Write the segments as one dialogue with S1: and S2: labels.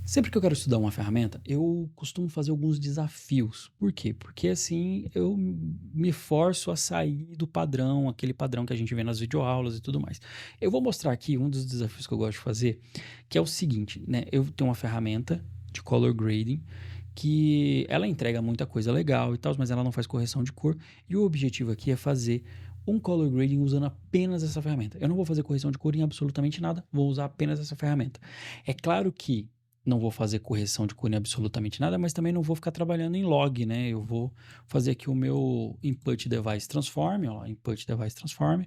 S1: Sempre que eu quero estudar uma ferramenta, eu costumo fazer alguns desafios. Por quê? Porque assim eu me forço a sair do padrão, aquele padrão que a gente vê nas videoaulas e tudo mais. Eu vou mostrar aqui um dos desafios que eu gosto de fazer, que é o seguinte, né? Eu tenho uma ferramenta de color grading que ela entrega muita coisa legal e tal, mas ela não faz correção de cor. E o objetivo aqui é fazer um color grading usando apenas essa ferramenta. Eu não vou fazer correção de cor em absolutamente nada, vou usar apenas essa ferramenta. É claro que não vou fazer correção de cor em absolutamente nada, mas também não vou ficar trabalhando em log, né? Eu vou fazer aqui o meu input device transform, ó, input device transform,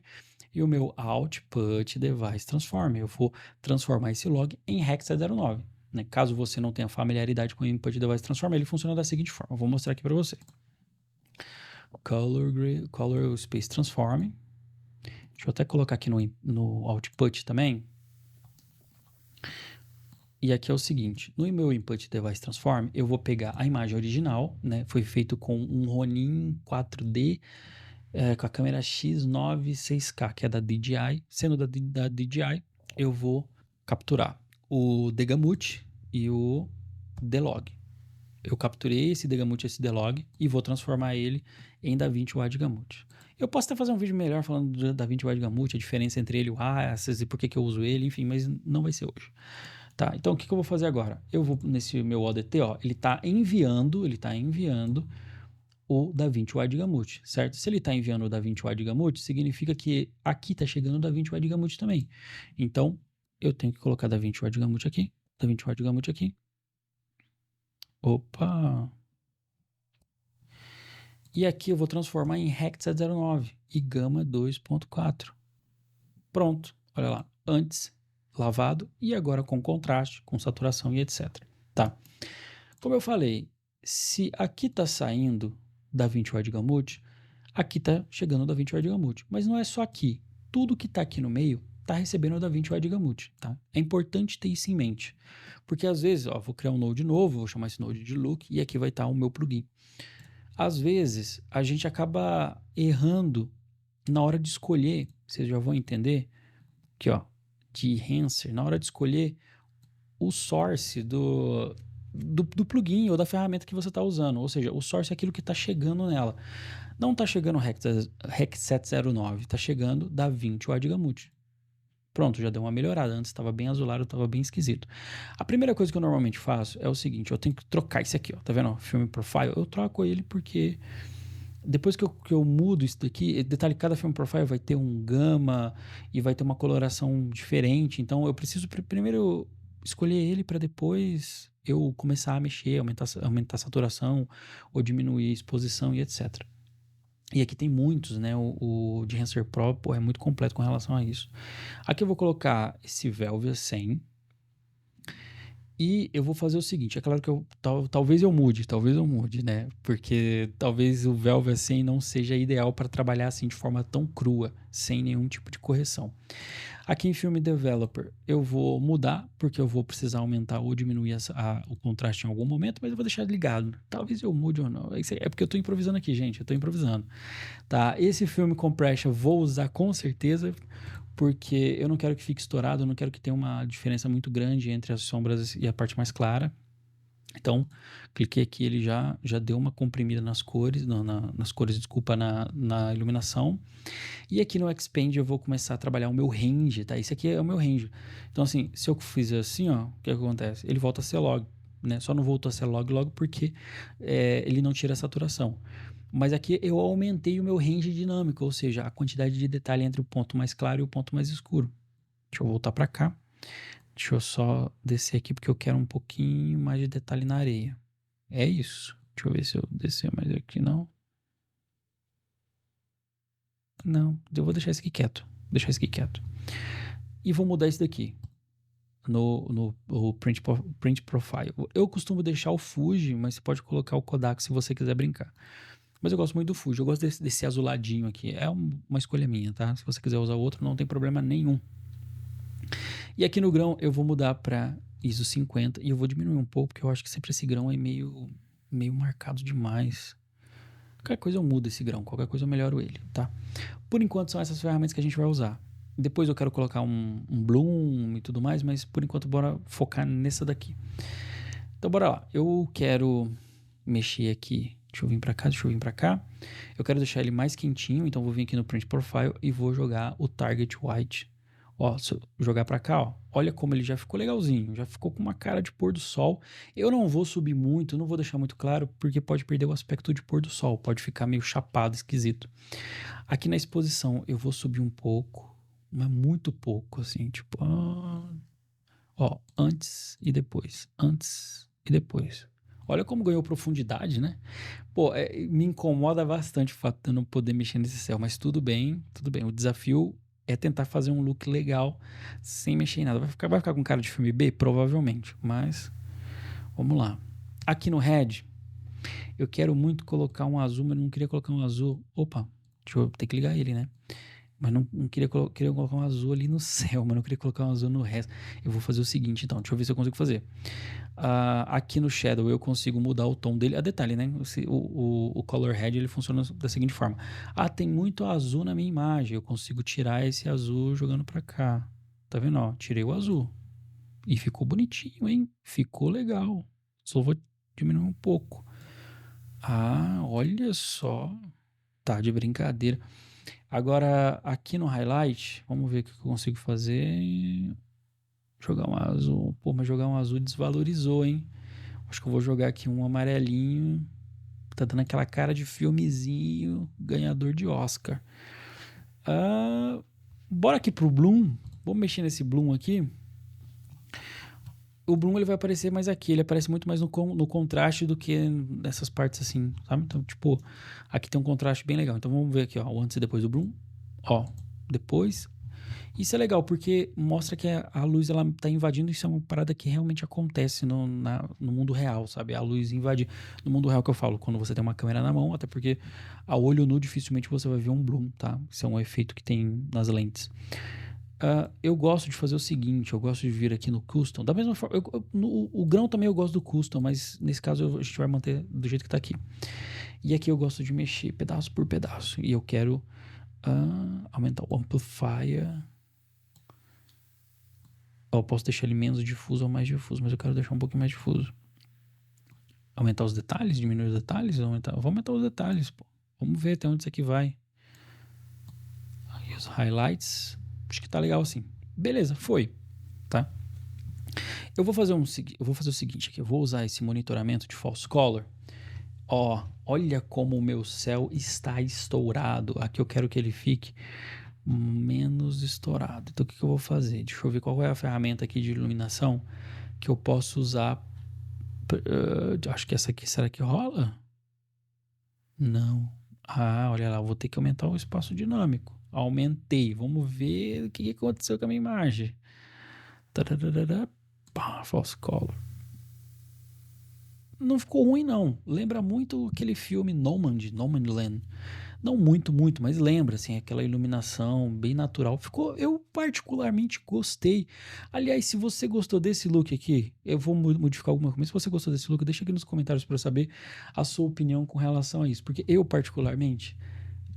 S1: e o meu output device transform. Eu vou transformar esse log em hexa09. Né? Caso você não tenha familiaridade com o input device transform, ele funciona da seguinte forma. Eu vou mostrar aqui para você. Color space transform. Deixa eu até colocar aqui no output também. E aqui é o seguinte, no meu Input Device Transform, eu vou pegar a imagem original, né? Foi feito com um Ronin 4D, com a câmera X9 6K, que é da DJI. Sendo da DJI, eu vou capturar o Degamut e o D-Log. Eu capturei esse Degamut e esse D-Log e vou transformar ele em DaVinci Wide Gamut. Eu posso até fazer um vídeo melhor falando do DaVinci Wide Gamut, a diferença entre ele e o Assets e por que eu uso ele, enfim, mas não vai ser hoje. Tá, então o que eu vou fazer agora? Eu vou nesse meu ODT, ó, ele tá enviando o DaVinci Wide Gamut, certo? Se ele tá enviando o DaVinci Wide Gamut, significa que aqui tá chegando o DaVinci Wide Gamut também. Então, eu tenho que colocar DaVinci Wide Gamut aqui, DaVinci Wide Gamut aqui. Opa! E aqui eu vou transformar em Hexa09 e Gama 2.4. Pronto, olha lá, antes lavado e agora com contraste, com saturação e etc. Tá? Como eu falei, se aqui está saindo DaVinci Wide Gamut, aqui está chegando o DaVinci Wide Gamut. Mas não é só aqui. Tudo que está aqui no meio está recebendo o DaVinci Wide Gamut. Tá? É importante ter isso em mente. Porque às vezes, ó, vou criar um node novo, vou chamar esse node de look, e aqui vai estar o meu plugin. Às vezes, a gente acaba errando na hora de escolher, vocês já vão entender, aqui ó, de enhancer, na hora de escolher o source do plugin ou da ferramenta que você está usando. Ou seja, o source é aquilo que está chegando nela. Não está chegando Hex709, está chegando DaVinci Wide Gamut. Pronto, já deu uma melhorada. Antes estava bem azulado, estava bem esquisito. A primeira coisa que eu normalmente faço é o seguinte, eu tenho que trocar isso aqui, ó. Tá vendo? Ó, Film Profile, eu troco ele porque depois que eu mudo isso daqui, detalhe, cada Film Profile vai ter um gama e vai ter uma coloração diferente. Então eu preciso primeiro escolher ele para depois eu começar a mexer, aumentar a saturação ou diminuir a exposição e etc. E aqui tem muitos, né? O de Enhancer Pro, pô, é muito completo com relação a isso. Aqui eu vou colocar esse Velvia 100. E eu vou fazer o seguinte, é claro que talvez eu mude, né? Porque talvez o Velvia 100 não seja ideal para trabalhar assim de forma tão crua, sem nenhum tipo de correção. Aqui em Film Developer eu vou mudar, porque eu vou precisar aumentar ou diminuir o contraste em algum momento, mas eu vou deixar ligado. Talvez eu mude ou não. É porque eu estou improvisando aqui, gente, eu estou improvisando. Tá? Esse Film Compression eu vou usar com certeza, porque eu não quero que fique estourado, eu não quero que tenha uma diferença muito grande entre as sombras e a parte mais clara. Então, cliquei aqui, ele já deu uma comprimida nas cores, nas cores, desculpa, na iluminação. E aqui no Expand eu vou começar a trabalhar o meu range, tá? Esse aqui é o meu range. Então, assim, se eu fizer assim, ó, o que acontece? Ele volta a ser log, né? Só não voltou a ser log porque ele não tira a saturação. Mas aqui eu aumentei o meu range dinâmico, ou seja, a quantidade de detalhe entre o ponto mais claro e o ponto mais escuro. Deixa eu voltar para cá. Deixa eu só descer aqui porque eu quero um pouquinho mais de detalhe na areia. É isso. Deixa eu ver se eu descer mais aqui, não. Não, eu vou deixar isso aqui quieto. Deixar isso aqui quieto. E vou mudar isso daqui. No print Profile. Eu costumo deixar o Fuji, mas você pode colocar o Kodak se você quiser brincar. Mas eu gosto muito do Fuji, eu gosto desse azuladinho aqui. É uma escolha minha, tá? Se você quiser usar outro, não tem problema nenhum. E aqui no grão eu vou mudar para ISO 50 e eu vou diminuir um pouco, porque eu acho que sempre esse grão é meio marcado demais. Qualquer coisa eu mudo esse grão, qualquer coisa eu melhoro ele, tá? Por enquanto são essas ferramentas que a gente vai usar. Depois eu quero colocar um bloom e tudo mais, mas por enquanto bora focar nessa daqui. Então, bora lá. Eu quero mexer aqui. Deixa eu vir pra cá, deixa eu vir pra cá. Eu quero deixar ele mais quentinho, então vou vir aqui no Print Profile e vou jogar o Target White. Ó, se eu jogar pra cá, ó, olha como ele já ficou legalzinho, já ficou com uma cara de pôr do sol. Eu não vou subir muito, não vou deixar muito claro, porque pode perder o aspecto de pôr do sol, pode ficar meio chapado, esquisito. Aqui na exposição eu vou subir um pouco, mas muito pouco, assim, tipo, ó, antes e depois, antes e depois. Olha como ganhou profundidade, né? Pô, me incomoda bastante o fato de eu não poder mexer nesse céu, mas tudo bem, tudo bem. O desafio é tentar fazer um look legal sem mexer em nada. Vai ficar com cara de filme B? Provavelmente, mas vamos lá. Aqui no Red, eu quero muito colocar um azul, mas não queria colocar um azul. Opa, deixa eu ter que ligar ele, né? Mas não queria, queria colocar um azul ali no céu, mas não queria colocar um azul no resto. Eu vou fazer o seguinte, então, deixa eu ver se eu consigo fazer. Aqui no Shadow eu consigo mudar o tom dele. Detalhe, né? O Color Head ele funciona da seguinte forma. Tem muito azul na minha imagem. Eu consigo tirar esse azul jogando pra cá. Tá vendo? Ó, tirei o azul. E ficou bonitinho, hein? Ficou legal. Só vou diminuir um pouco. Olha só. Tá de brincadeira. Agora, aqui no Highlight, vamos ver o que eu consigo fazer. Jogar um azul. Pô, mas jogar um azul desvalorizou, hein? Acho que eu vou jogar aqui um amarelinho. Tá dando aquela cara de filmezinho ganhador de Oscar. Bora aqui pro Bloom. Vamos mexer nesse Bloom aqui. O Bloom ele vai aparecer mais aqui. Ele aparece muito mais no contraste do que nessas partes assim, sabe? Então, tipo, aqui tem um contraste bem legal. Então vamos ver aqui, ó, o antes e depois do Bloom. Ó, depois. Isso é legal, porque mostra que a luz ela tá invadindo. Isso é uma parada que realmente acontece no mundo real, sabe? A luz invade. No mundo real que eu falo, quando você tem uma câmera na mão, até porque a olho nu dificilmente você vai ver um bloom, tá? Isso é um efeito que tem nas lentes. Eu gosto de fazer o seguinte, eu gosto de vir aqui no Custom. Da mesma forma, o grão também eu gosto do Custom, mas nesse caso a gente vai manter do jeito que tá aqui. E aqui eu gosto de mexer pedaço por pedaço. E eu quero aumentar o Amplifier. Eu posso deixar ele menos difuso ou mais difuso, mas eu quero deixar um pouquinho mais difuso. Aumentar os detalhes, diminuir os detalhes, vou aumentar os detalhes, pô. Vamos ver até onde isso aqui vai. Aí os highlights, acho que tá legal assim. Beleza, foi, tá? Eu vou fazer o seguinte aqui, eu vou usar esse monitoramento de false color. Olha como o meu céu está estourado. Aqui eu quero que ele fique menos estourado. Então o que eu vou fazer? Deixa eu ver qual é a ferramenta aqui de iluminação que eu posso usar. Acho que essa aqui, será que rola? Não. Olha lá, vou ter que aumentar o espaço dinâmico. Aumentei. Vamos ver o que aconteceu com a minha imagem. False color. Não ficou ruim, não. Lembra muito aquele filme Nomadland. Não muito, mas lembra, assim, aquela iluminação bem natural. Eu particularmente gostei. Aliás, se você gostou desse look aqui, eu vou modificar alguma coisa. Se você gostou desse look, deixa aqui nos comentários para eu saber a sua opinião com relação a isso. Porque eu, particularmente,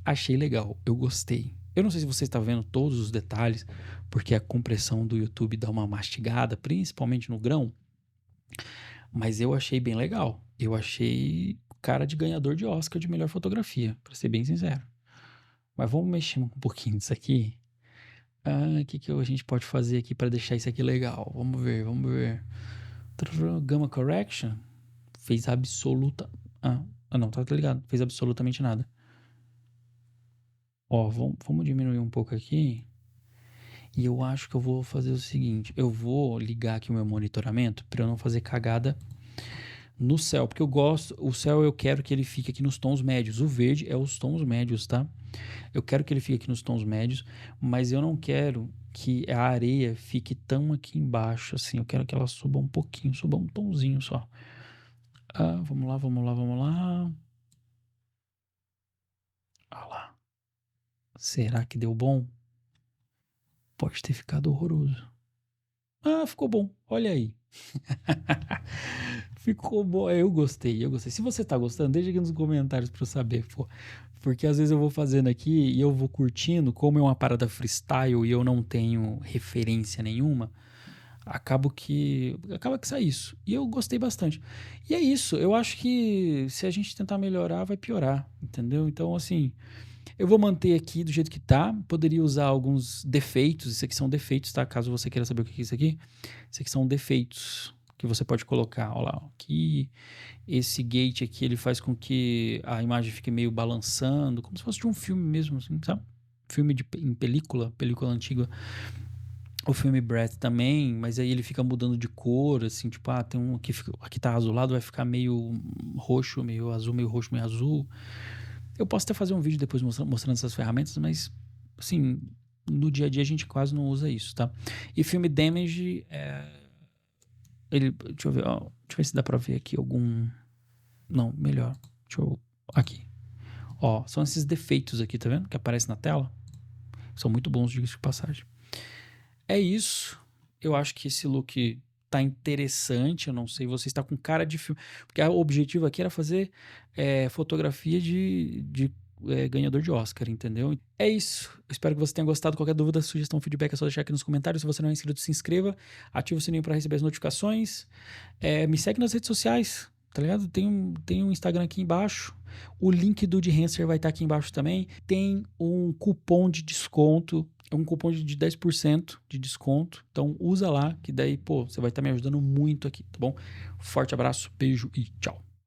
S1: achei legal. Eu gostei. Eu não sei se você está vendo todos os detalhes, porque a compressão do YouTube dá uma mastigada, principalmente no grão. Mas eu achei bem legal. Eu achei cara de ganhador de Oscar de melhor fotografia, pra ser bem sincero. Mas vamos mexer um pouquinho nisso aqui. O que a gente pode fazer aqui para deixar isso aqui legal? Vamos ver. Gamma Correction fez absoluta... não, tá ligado. Fez absolutamente nada. Vamos diminuir um pouco aqui. E eu acho que eu vou fazer o seguinte. Eu vou ligar aqui o meu monitoramento para eu não fazer cagada no céu, porque o céu eu quero que ele fique aqui nos tons médios. O verde é os tons médios, tá? Eu quero que ele fique aqui nos tons médios, mas eu não quero que a areia fique tão aqui embaixo, assim. Eu quero que ela suba um pouquinho, suba um tonzinho só. Vamos lá. Olha lá. Será que deu bom? Pode ter ficado horroroso. Ficou bom. Olha aí. Ficou bom. Eu gostei. Se você tá gostando, deixa aqui nos comentários pra eu saber, pô. Porque às vezes eu vou fazendo aqui e eu vou curtindo, como é uma parada freestyle e eu não tenho referência nenhuma, Acaba que sai isso. E eu gostei bastante. E é isso. Eu acho que se a gente tentar melhorar, vai piorar, entendeu? Então, assim, eu vou manter aqui do jeito que tá. Poderia usar alguns defeitos. Isso aqui são defeitos, tá? Caso você queira saber o que é isso aqui. Isso aqui são defeitos que você pode colocar. Olha lá, ó. Que esse gate aqui, ele faz com que a imagem fique meio balançando, como se fosse de um filme mesmo, assim, sabe? Filme em película antiga. O filme Breath também, mas aí ele fica mudando de cor, assim, tipo, tem um aqui tá azulado, vai ficar meio roxo, meio azul, meio roxo, meio azul. Eu posso até fazer um vídeo depois mostrando essas ferramentas, mas, assim, no dia a dia a gente quase não usa isso, tá? E filme Damage, deixa eu ver, ó, deixa eu ver se dá pra ver aqui algum... Não, melhor, aqui. Ó, são esses defeitos aqui, tá vendo? Que aparecem na tela. São muito bons, diga-se de passagem. É isso. Eu acho que esse look tá interessante. Eu não sei, você está com cara de filme. Porque o objetivo aqui era fazer fotografia de ganhador de Oscar, entendeu? É isso. Eu espero que você tenha gostado. Qualquer dúvida, sugestão, feedback é só deixar aqui nos comentários. Se você não é inscrito, se inscreva. Ative o sininho para receber as notificações. Me segue nas redes sociais, tá ligado? Tem um Instagram aqui embaixo. O link do Enhancer vai estar aqui embaixo também. Tem um cupom de desconto. É um cupom de 10% de desconto. Então usa lá, que daí, pô, você vai estar me ajudando muito aqui, tá bom? Forte abraço, beijo e tchau.